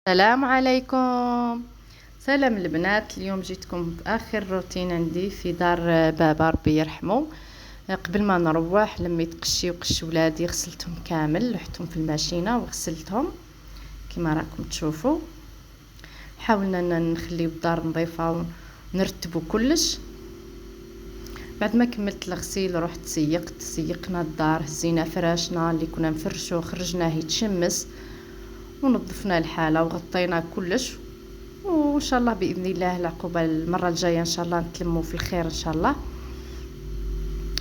السلام عليكم. سلام البنات، اليوم جيتكم باخر روتين عندي في دار بابا ربي يرحمه. قبل ما نروح لميت قشي وقش ولادي، غسلتهم كامل، لحتهم في الماشينه وغسلتهم كما راكم تشوفوا. حاولنا نخليو الدار نظيفه ونرتبوا كلش. بعد ما كملت الغسيل رحت سيقنا الدار، هزينا فراشنا اللي كنا نفرشوه، خرجناه يتشمس ونظفنا الحاله وغطينا كلش. وان شاء الله باذن الله العقوبه المره الجايه ان شاء الله نتلموا في الخير ان شاء الله.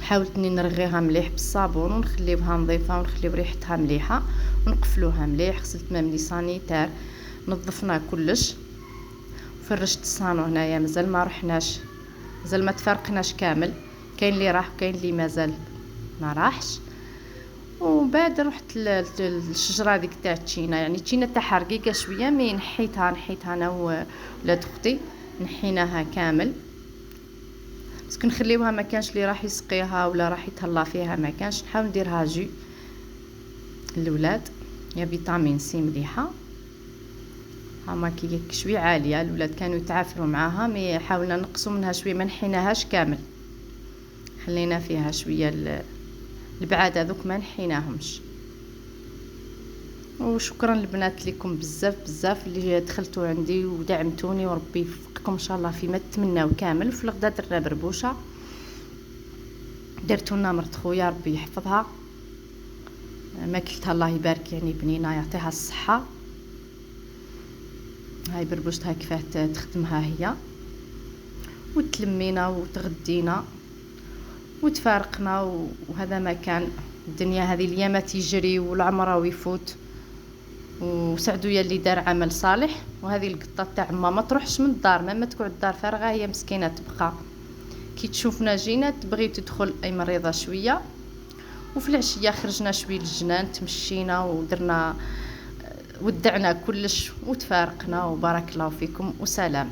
حاولت اني نرغيها مليح بالصابون ونخليوها نظيفه ونخليو ريحتها مليحه ونقفلوها مليح. غسلت ماملي سانيتير، نظفنا كلش. فرشت الصالون هنايا، مازال ما رحناش، مازال ما تفرقناش كامل، كاين اللي راح وكاين اللي مازال ما راحش. وبعد رحت للشجره هذيك تاع التشينا، يعني التشينا تاعها رقيقه شويه، مي نحيتها انا وولاد اختي، نحيناها كامل بس كنخليوها، ما كانش اللي راح يسقيها ولا راح يتهلا فيها، ما كانش. نحاول نديرها جو للولاد، يا فيتامين سي مليحه. هما كي شويه عاليه، الولاد كانوا يتعافروا معاها، مي حاولنا نقصوا منها شويه، ما نحيناهاش كامل، خلينا فيها شويه البعاد هذوك ما نحيناهمش. وشكرا البنات لكم بزاف بزاف اللي دخلتوا عندي ودعمتوني، وربي يوفقكم ان شاء الله فيما تتمناو كامل. وفي الغدا درنا بربوشه، درتو لنا مرت خويا ربي يحفظها، ماكلتها الله يبارك، يعني بنينه يعطيها الصحه. هاي بربوشتها كيفاه تخدمها هي. وتلمينا وتغدينا وتفارقنا، وهذا ما كان. الدنيا هذه الايامات تجري والعمر ويفوت، وسعدوا يا اللي دار عمل صالح. وهذه القطه تاع ما تروحش من الدار، ما تقعد الدار فارغه، هي مسكينه تبقى كي تشوفنا جينا تبغي تدخل اي مريضه شويه. وفي العشيه خرجنا شويه للجنان، تمشينا ودرنا ودعنا كلش وتفارقنا، وبارك الله فيكم وسلام.